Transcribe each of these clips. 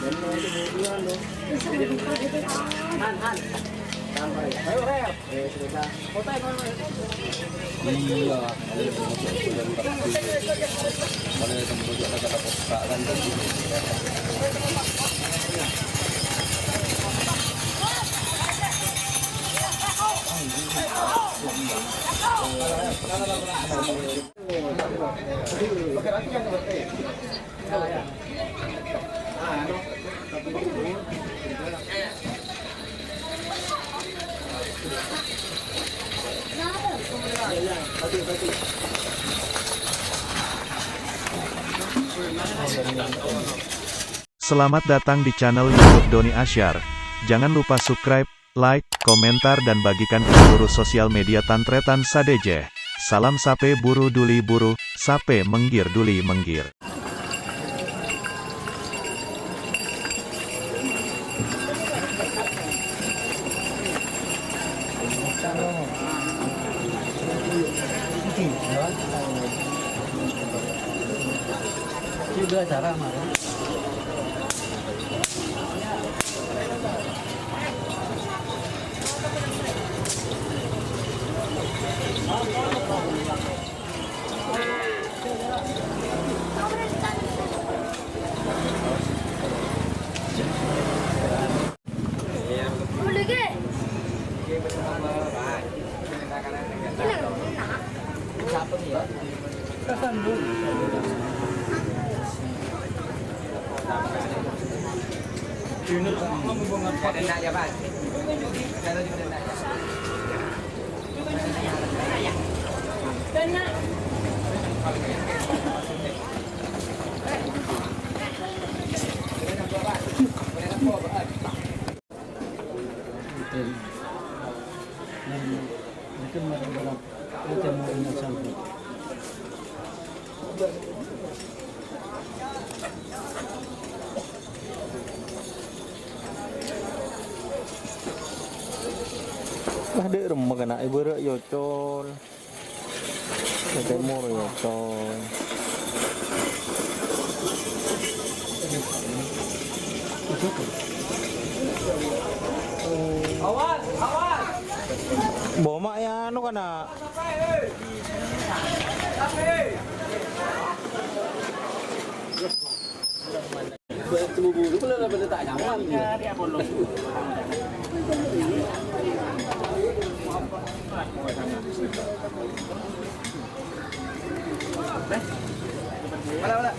Iya, boleh tembus kata-kata peka kan tadi. Selamat datang di channel YouTube Doni Asyar. Jangan lupa subscribe, like, komentar dan bagikan ke seluruh sosial media Tantretan Sadejeh. Salam sape buru duli buru, sape menggir duli menggir. Juga cara mana? Ada rumah kena ibu rak yocol, temur yocol. Awas, awas. Bawa ya anu kana. Buru-buru kalau ada tak nyaman dia bolong. Mana?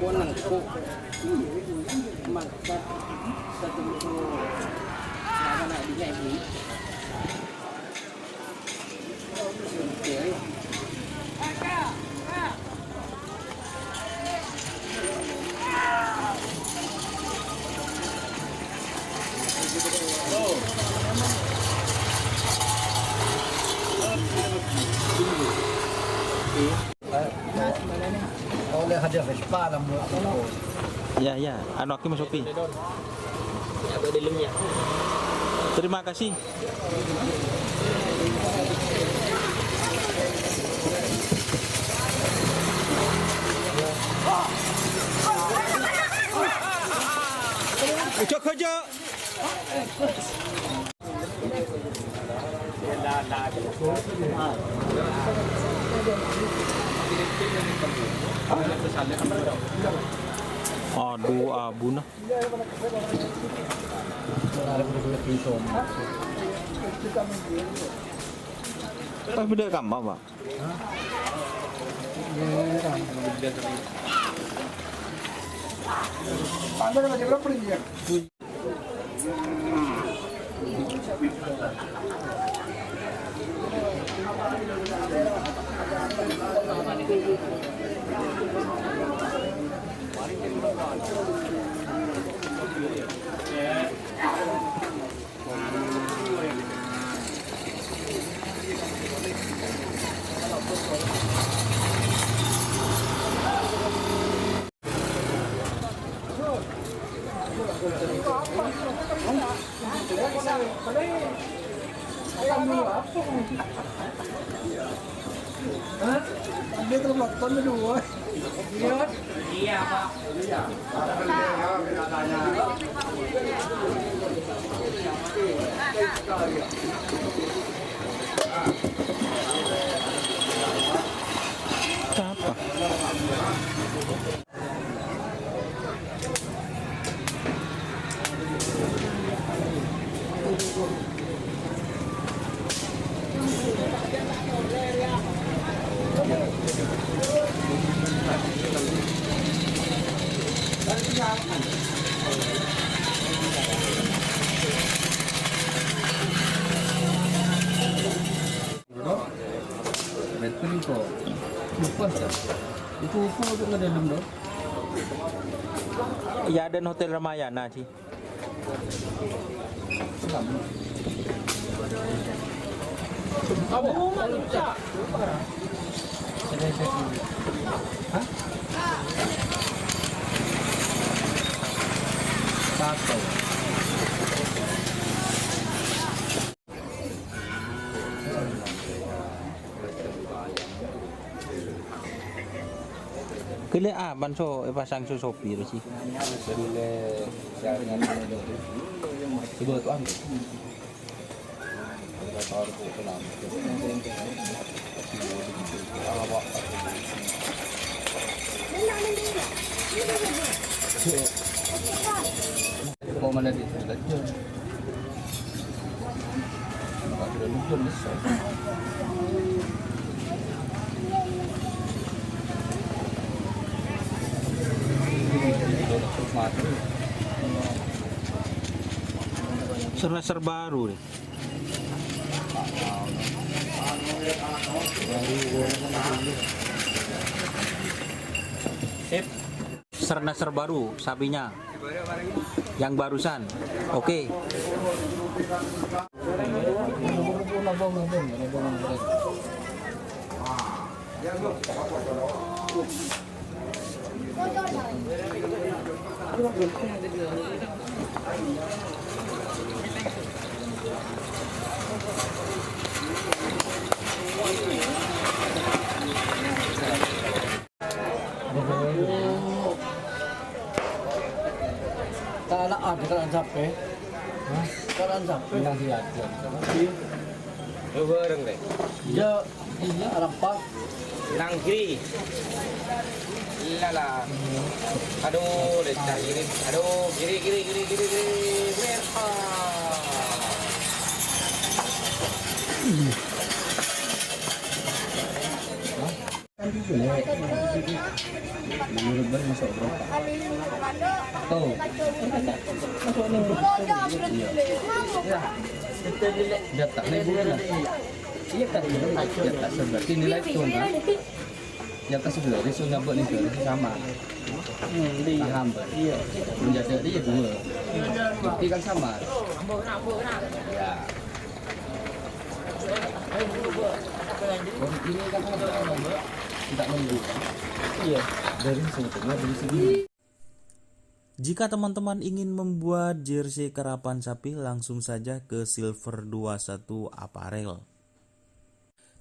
Kau nang kau, mak satu apa nak dia ini? Oleh hadiah Vespa lah buat. Ya, anu aku masuk pi. Ada dalamnya. Terima kasih. Ucap kerja. Aduh, abu nah. Beda kamar, Pak. Pandai macam berapa dia? Dia telepon berdua. Iya, Pak. Apa? Betul itu. Lupa sih. Itu UFO itu nggak dalam dong. Ya dan Hotel Ramayana sih. Hah? Satu. Kile banso pasang su Shopee sih. Ibu tuan. Kau mana di Lejun? Ada Lejun besar. Semester baru nih. Sip. Semester baru sapinya. Yang barusan. Oke. Kalaan sampai. Kalaan sampai. Yang diajar. Lu bareng deh. Dia ini alam pas. Nang kiri. Iyalah. Aduh, lecah kiri. Aduh, kiri. Berapa? Menurut Bang masuk berapa? Tuh. Dia tak naik bulan. Iya kan? Dia tak seberti nilai itu kan? Dia tak seberti sungai buat ni sama. Paham ber? Iya. Menjadi dia dua. Bukti kan sama. Ya. Ini kan tidak nunggu. Iya. Dari sebetulnya dari segi. Jika teman-teman ingin membuat jersey karapan sapi, langsung saja ke Silver 21 Apparel.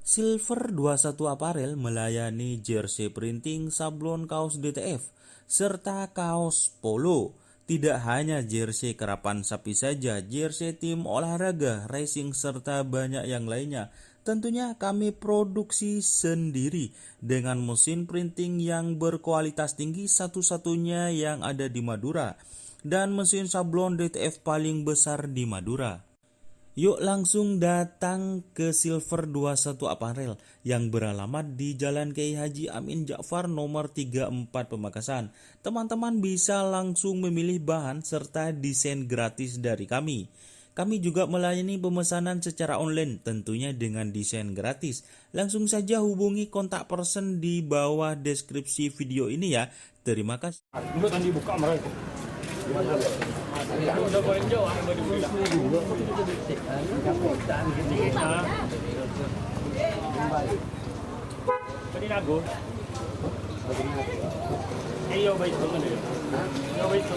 Silver 21 Apparel melayani jersey printing, sablon kaos DTF, serta kaos polo. Tidak hanya jersey karapan sapi saja, jersey tim olahraga, racing, serta banyak yang lainnya. Tentunya kami produksi sendiri dengan mesin printing yang berkualitas tinggi, satu-satunya yang ada di Madura, dan mesin sablon DTF paling besar di Madura. Yuk langsung datang ke Silver 21 Apparel yang beralamat di Jalan Kiai Haji Amin Ja'far nomor 34 Pamekasan. Teman-teman bisa langsung memilih bahan serta desain gratis dari kami. Kami juga melayani pemesanan secara online, tentunya dengan desain gratis. Langsung saja hubungi kontak person di bawah deskripsi video ini ya. Terima kasih. Udah dibuka mereka. Udah paling jauh, udah dibuka. Tadi nago. Iyo baik banget ya. Iyo baik.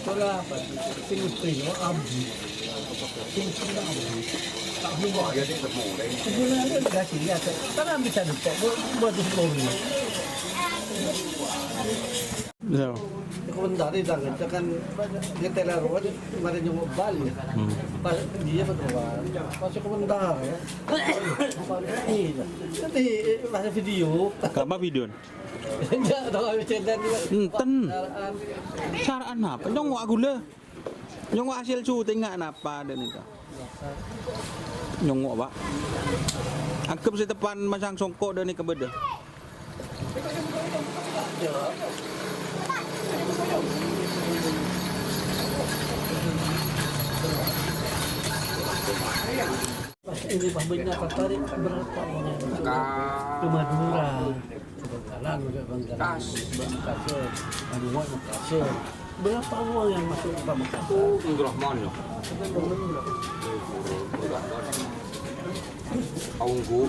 Wala pa. Sino abdi. Sino abdi. Tak buat ya dia temu dah. Sebenarnya dia kasih dia. Kan ambil satu tok buat sepuluh ni. Ya. Komentar dia kan dia telah ruat kemarin yang balik. Pas dia berdoa. Pas komentar ya. Nanti masa video. Apa video? Enggak tahu cerita dia. Enten. Caraan apa? Nyongok gula. Nyongok hasil syuting apa dan itu. Nyongok pak. Angkep si depan masang songkok dan ini kebeda. Ini banyak tertarik berapa orang ke Madura, ke Bangkalan, Makassar, Anuan Makassar. Berapa orang yang masuk ke Makassar? Rahman ya. Aunggu.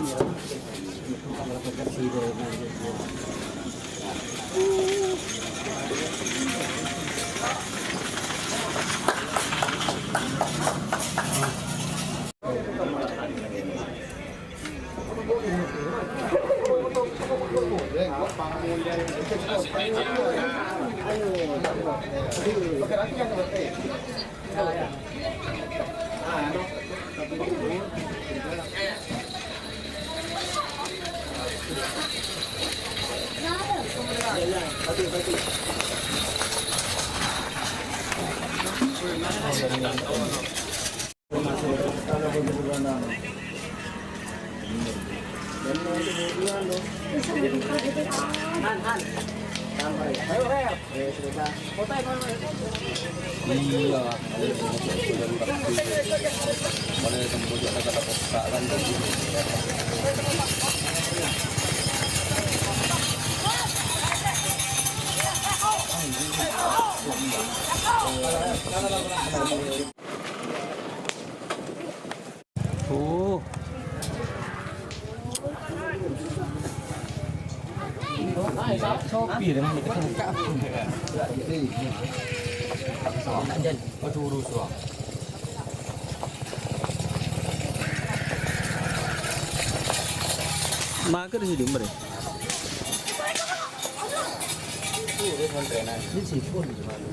Berapa kasih dia? Iya. Mana tempat dia kata kan tadi. Oh. Sopi dengan kita buka. Maka di sini mereka. Ini sih pun gimana?